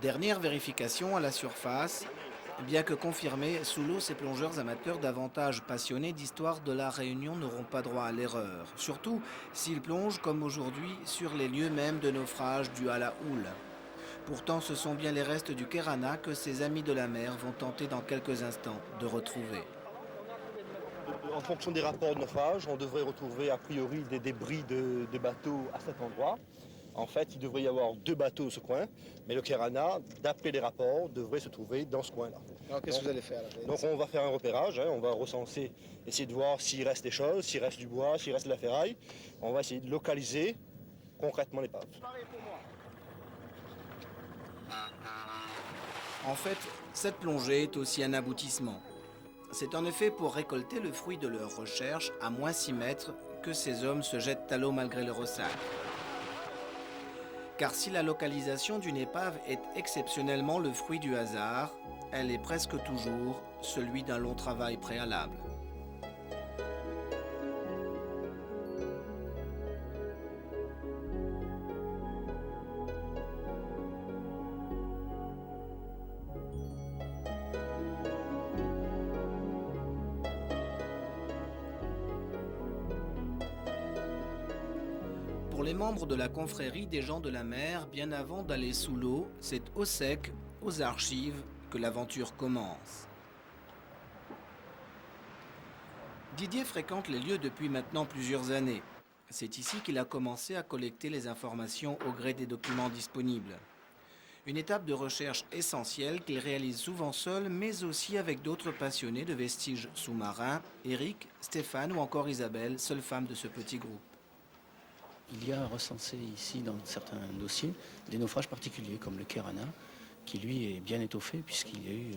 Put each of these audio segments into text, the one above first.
Dernière vérification à la surface. Bien que confirmés, sous l'eau, ces plongeurs amateurs davantage passionnés d'histoire de la Réunion n'auront pas droit à l'erreur. Surtout s'ils plongent, comme aujourd'hui, sur les lieux mêmes de naufrage dus à la houle. Pourtant, ce sont bien les restes du Kerana que ces amis de la mer vont tenter dans quelques instants de retrouver. En fonction des rapports de naufrage, on devrait retrouver a priori des débris de bateaux à cet endroit. En fait, il devrait y avoir 2 bateaux de ce coin, mais le Kerana, d'après les rapports, devrait se trouver dans ce coin-là. Alors qu'est-ce que vous allez faire là? Donc on va faire un repérage, on va recenser, essayer de voir s'il reste des choses, s'il reste du bois, s'il reste de la ferraille. On va essayer de localiser concrètement l'épave. En fait, cette plongée est aussi un aboutissement. C'est en effet pour récolter le fruit de leurs recherches à moins 6 mètres que ces hommes se jettent à l'eau malgré le ressac. Car si la localisation d'une épave est exceptionnellement le fruit du hasard, elle est presque toujours celui d'un long travail préalable. Pour les membres de la confrérie des gens de la mer, bien avant d'aller sous l'eau, c'est au sec, aux archives, que l'aventure commence. Didier fréquente les lieux depuis maintenant plusieurs années. C'est ici qu'il a commencé à collecter les informations au gré des documents disponibles. Une étape de recherche essentielle qu'il réalise souvent seul, mais aussi avec d'autres passionnés de vestiges sous-marins, Eric, Stéphane ou encore Isabelle, seule femme de ce petit groupe. Il y a recensé ici dans certains dossiers des naufrages particuliers comme le Kerana, qui lui est bien étoffé puisqu'il y a eu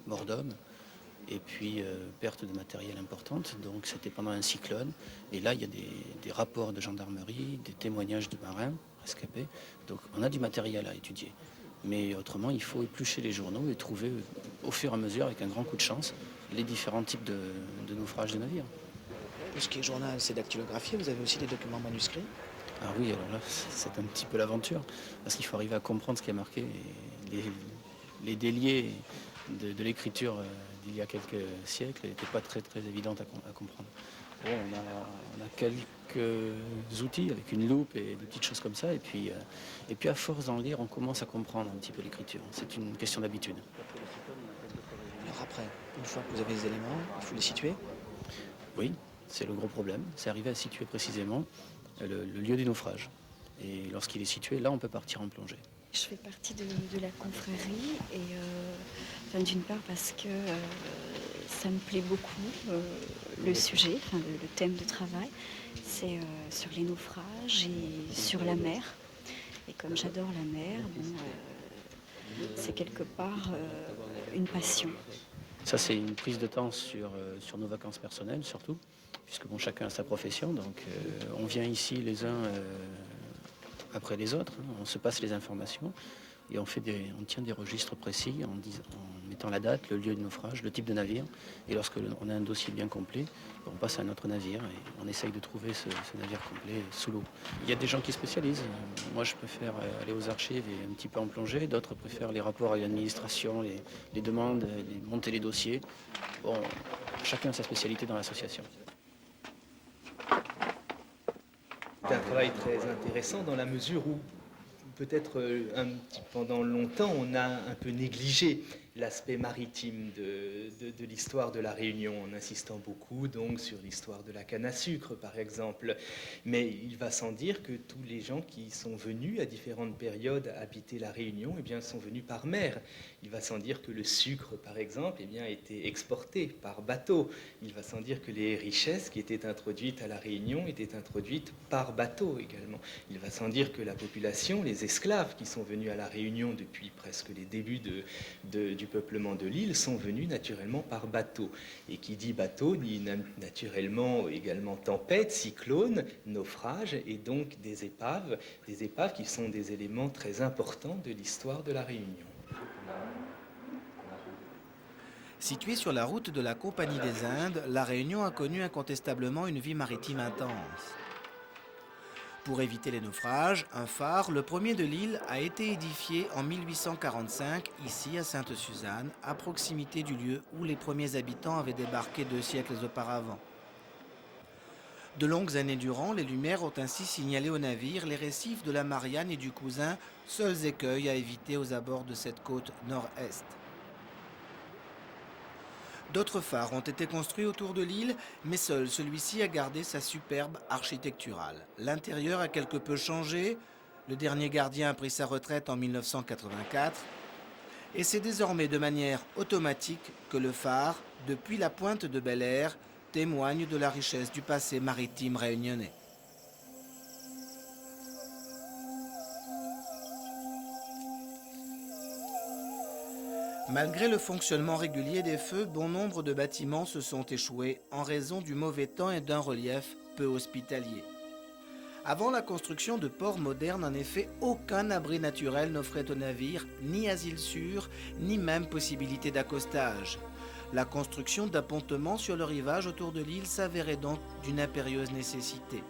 mort d'homme et puis perte de matériel importante. Donc c'était pendant un cyclone. Et là il y a des rapports de gendarmerie, des témoignages de marins rescapés. Donc on a du matériel à étudier. Mais autrement il faut éplucher les journaux et trouver au fur et à mesure, avec un grand coup de chance, les différents types de naufrages de navires. Tout ce qui est journal, c'est dactylographié. Vous avez aussi des documents manuscrits. Ah oui, alors là, c'est un petit peu l'aventure, parce qu'il faut arriver à comprendre ce qui est marqué. Et les déliés de l'écriture d'il y a quelques siècles n'étaient pas très évidentes à comprendre. Bon, on a quelques outils avec une loupe et des petites choses comme ça, et puis à force d'en lire, on commence à comprendre un petit peu l'écriture. C'est une question d'habitude. Alors après, une fois que vous avez les éléments, il faut les situer. Oui, c'est le gros problème, c'est arriver à situer précisément le lieu du naufrage. Et lorsqu'il est situé, là, on peut partir en plongée. Je fais partie de la confrérie et d'une part parce que ça me plaît beaucoup le sujet, le thème de travail, c'est sur les naufrages et sur la mer. Et comme j'adore la mer, c'est quelque part une passion. Ça, c'est une prise de temps sur nos vacances personnelles surtout, puisque bon, chacun a sa profession, donc on vient ici les uns après les autres, hein, on se passe les informations et on tient des registres précis en mettant la date, le lieu de naufrage, le type de navire, et lorsque on a un dossier bien complet, on passe à un autre navire et on essaye de trouver ce navire complet sous l'eau. Il y a des gens qui spécialisent, moi je préfère aller aux archives et un petit peu en plongée, d'autres préfèrent les rapports à l'administration, les demandes, monter les dossiers. Bon, chacun a sa spécialité dans l'association. C'est un travail très intéressant dans la mesure où peut-être pendant longtemps on a un peu négligé l'aspect maritime de l'histoire de la Réunion, en insistant beaucoup donc sur l'histoire de la canne à sucre par exemple. Mais il va sans dire que tous les gens qui sont venus à différentes périodes habiter la Réunion eh bien, sont venus par mer. Il va sans dire que le sucre par exemple eh bien, a été exporté par bateau. Il va sans dire que les richesses qui étaient introduites à la Réunion étaient introduites par bateau également. Il va sans dire que la population, les esclaves qui sont venus à la Réunion depuis presque les débuts du peuplement de l'île sont venus naturellement par bateau. Et qui dit bateau dit naturellement également tempête, cyclone, naufrage et donc des épaves qui sont des éléments très importants de l'histoire de la Réunion. Située sur la route de la Compagnie des Indes, la Réunion a connu incontestablement une vie maritime intense. Pour éviter les naufrages, un phare, le premier de l'île, a été édifié en 1845, ici à Sainte-Suzanne, à proximité du lieu où les premiers habitants avaient débarqué 2 siècles auparavant. De longues années durant, les Lumières ont ainsi signalé aux navires les récifs de la Marianne et du Cousin, seuls écueils à éviter aux abords de cette côte nord-est. D'autres phares ont été construits autour de l'île, mais seul celui-ci a gardé sa superbe architecturale. L'intérieur a quelque peu changé, le dernier gardien a pris sa retraite en 1984, et c'est désormais de manière automatique que le phare, depuis la pointe de Bel-Air, témoigne de la richesse du passé maritime réunionnais. Malgré le fonctionnement régulier des feux, bon nombre de bâtiments se sont échoués en raison du mauvais temps et d'un relief peu hospitalier. Avant la construction de ports modernes, en effet, aucun abri naturel n'offrait aux navires ni asile sûr, ni même possibilité d'accostage. La construction d'appontements sur le rivage autour de l'île s'avérait donc d'une impérieuse nécessité.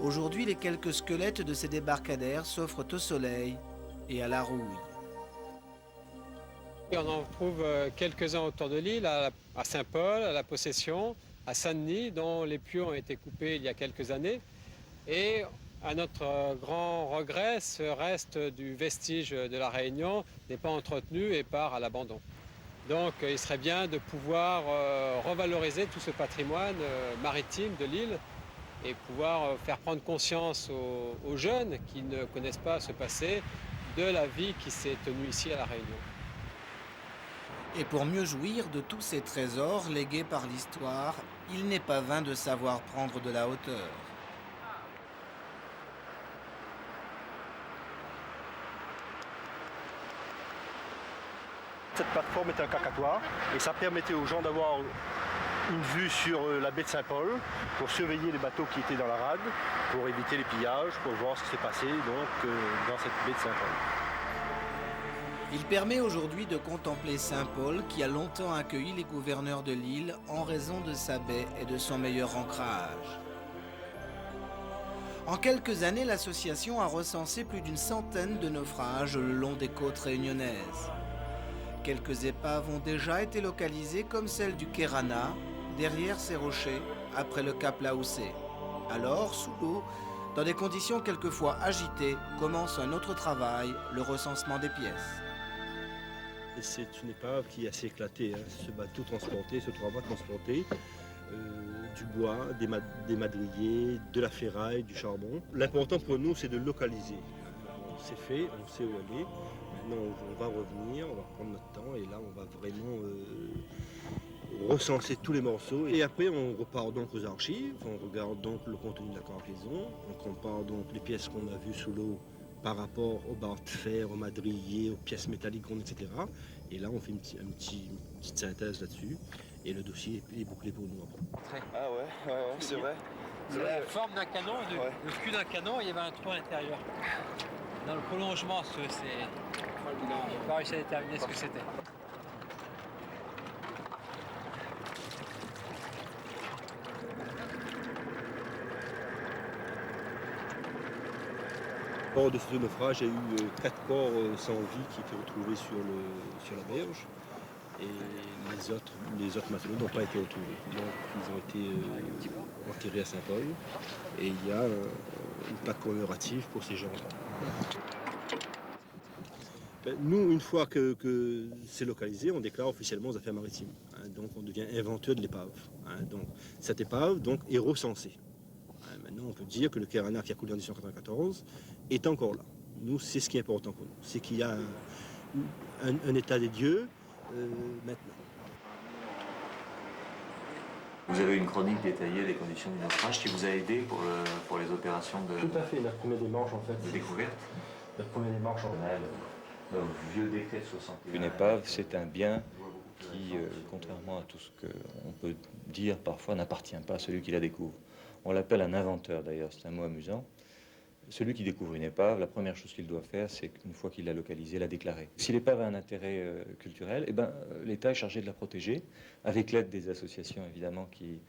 Aujourd'hui, les quelques squelettes de ces débarcadères s'offrent au soleil et à la rouille. On en trouve quelques-uns autour de l'île, à Saint-Paul, à la Possession, à Saint-Denis, dont les pieux ont été coupés il y a quelques années. Et à notre grand regret, ce reste du vestige de la Réunion n'est pas entretenu et part à l'abandon. Donc il serait bien de pouvoir revaloriser tout ce patrimoine maritime de l'île et pouvoir faire prendre conscience aux jeunes qui ne connaissent pas ce passé de la vie qui s'est tenue ici à la Réunion. Et pour mieux jouir de tous ces trésors légués par l'histoire, il n'est pas vain de savoir prendre de la hauteur. Cette plateforme est un cacatoire et ça permettait aux gens d'avoir une vue sur la baie de Saint-Paul pour surveiller les bateaux qui étaient dans la rade, pour éviter les pillages, pour voir ce qui s'est passé donc, dans cette baie de Saint-Paul. Il permet aujourd'hui de contempler Saint-Paul qui a longtemps accueilli les gouverneurs de l'île en raison de sa baie et de son meilleur ancrage. En quelques années, l'association a recensé plus d'une centaine de naufrages le long des côtes réunionnaises. Quelques épaves ont déjà été localisées comme celle du Kerana, derrière ces rochers, après le cap Laoussé. Alors, sous l'eau, dans des conditions quelquefois agitées, commence un autre travail, le recensement des pièces. C'est une épave qui est assez éclatée, hein. Ce bateau transporté, ce 3 mâts transporté, du bois, des madriers, de la ferraille, du charbon. L'important pour nous, c'est de localiser. C'est fait, on sait où aller. Maintenant, on va revenir, on va prendre notre temps et là, on va vraiment recenser tous les morceaux. Et après, on repart donc aux archives, on regarde donc le contenu de la cargaison, on compare donc les pièces qu'on a vues sous l'eau par rapport aux barres de fer, aux madriers, aux pièces métalliques, etc. Et là, on fait une petite synthèse là-dessus. Et le dossier est bouclé pour nous après. Ah ouais, c'est vrai. C'est la forme d'un canon, le cul d'un canon, il y avait un trou à l'intérieur. Dans le prolongement, c'est... On n'a pas réussi à déterminer ce que c'était. Lors de ce naufrage, il y a eu 4 corps sans vie qui étaient retrouvés sur la berge. Et les autres matelots n'ont pas été retrouvés. Donc ils ont été enterrés à Saint-Paul. Et il y a une plaque commémorative pour ces gens-là. Nous, une fois que c'est localisé, on déclare officiellement aux affaires maritimes. Donc on devient inventeur de l'épave. Donc cette épave donc, est recensée. Maintenant, on peut dire que le Kerana qui a coulé en 1894 est encore là. Nous, c'est ce qui est important pour nous. C'est qu'il y a un état des dieux maintenant. Vous avez une chronique détaillée des conditions du naufrage qui vous a aidé pour les opérations de... Tout à fait, la première démarche en fait. De découverte. La première démarche en fait. Vieux décret de 61. Une épave, c'est un bien qui, contrairement à tout ce qu'on peut dire parfois, n'appartient pas à celui qui la découvre. On l'appelle un inventeur d'ailleurs, c'est un mot amusant. Celui qui découvre une épave, la première chose qu'il doit faire, c'est qu'une fois qu'il l'a localisée, la déclarer. Si l'épave a un intérêt culturel, l'État est chargé de la protéger, avec l'aide des associations évidemment qui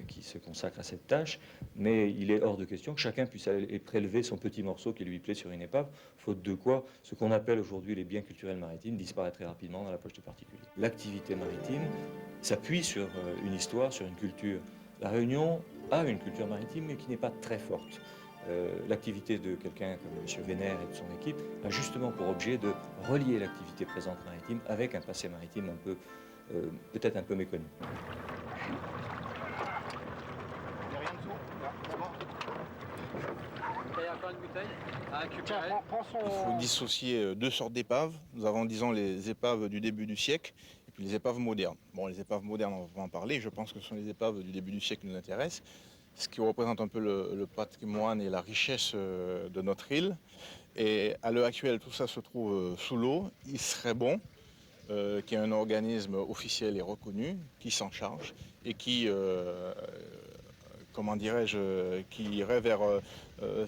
qui se consacre à cette tâche, mais il est hors de question que chacun puisse aller prélever son petit morceau qui lui plaît sur une épave, faute de quoi ce qu'on appelle aujourd'hui les biens culturels maritimes disparaît très rapidement dans la poche des particuliers. L'activité maritime s'appuie sur une histoire, sur une culture. La Réunion a une culture maritime, mais qui n'est pas très forte. L'activité de quelqu'un comme M. Vénère et de son équipe a justement pour objet de relier l'activité présente maritime avec un passé maritime un peu, peut-être un peu méconnu. Il faut dissocier deux sortes d'épaves. Nous avons, disons, les épaves du début du siècle et puis les épaves modernes. Bon, les épaves modernes, on va en parler. Je pense que ce sont les épaves du début du siècle qui nous intéressent, ce qui représente un peu le patrimoine et la richesse de notre île. Et à l'heure actuelle, tout ça se trouve sous l'eau. Il serait bon qu'il y ait un organisme officiel et reconnu qui s'en charge et qui, comment dirais-je, qui irait vers,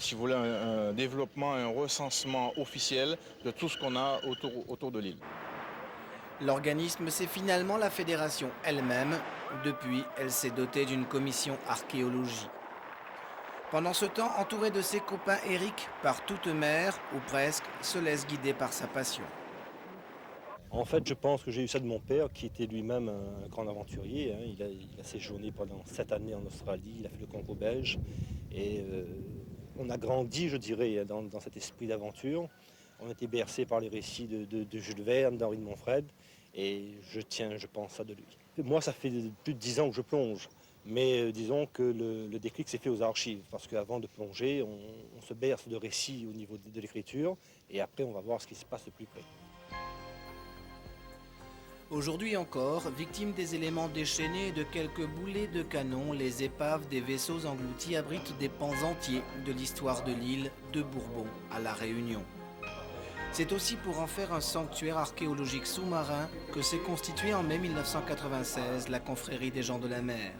si vous voulez, un développement, un recensement officiel de tout ce qu'on a autour de l'île. L'organisme, c'est finalement la fédération elle-même. Depuis, elle s'est dotée d'une commission archéologie. Pendant ce temps, entouré de ses copains, Eric, par toute mer, ou presque, se laisse guider par sa passion. En fait, je pense que j'ai eu ça de mon père, qui était lui-même un grand aventurier. Il a séjourné pendant 7 années en Australie, il a fait le Congo belge. Et on a grandi, je dirais, dans cet esprit d'aventure. On a été bercé par les récits de Jules Verne, d'Henri de Montfred. Et je pense ça de lui. Moi, ça fait plus de 10 ans que je plonge. Mais disons que le déclic s'est fait aux archives. Parce qu'avant de plonger, on se berce de récits au niveau de l'écriture. Et après, on va voir ce qui se passe de plus près. Aujourd'hui encore, victimes des éléments déchaînés et de quelques boulets de canon, les épaves des vaisseaux engloutis abritent des pans entiers de l'histoire de l'île de Bourbon à La Réunion. C'est aussi pour en faire un sanctuaire archéologique sous-marin que s'est constituée en mai 1996 la Confrérie des gens de la mer.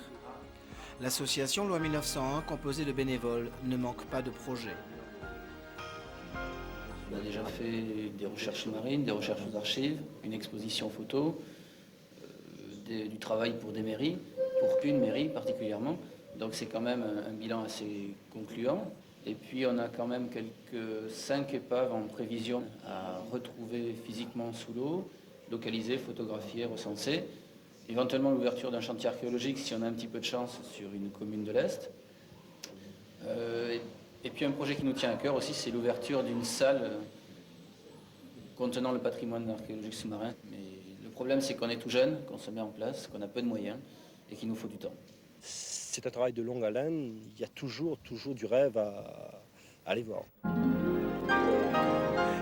L'association Loi 1901, composée de bénévoles, ne manque pas de projets. On a déjà fait des recherches marines, des recherches aux archives, une exposition photo, du travail pour des mairies, pour une mairie particulièrement. Donc c'est quand même un bilan assez concluant. Et puis on a quand même 5 épaves en prévision à retrouver physiquement sous l'eau, localisées, photographiées, recensées. Éventuellement l'ouverture d'un chantier archéologique si on a un petit peu de chance sur une commune de l'Est. Et puis un projet qui nous tient à cœur aussi, c'est l'ouverture d'une salle contenant le patrimoine archéologique sous-marin. Mais le problème, c'est qu'on est tout jeune, qu'on se met en place, qu'on a peu de moyens et qu'il nous faut du temps. C'est un travail de longue haleine. Il y a toujours du rêve à aller voir.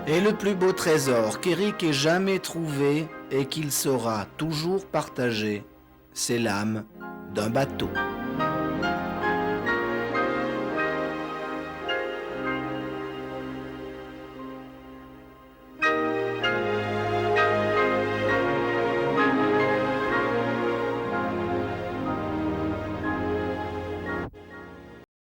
Et le plus beau trésor qu'Éric ait jamais trouvé et qu'il saura toujours partager, c'est l'âme d'un bateau.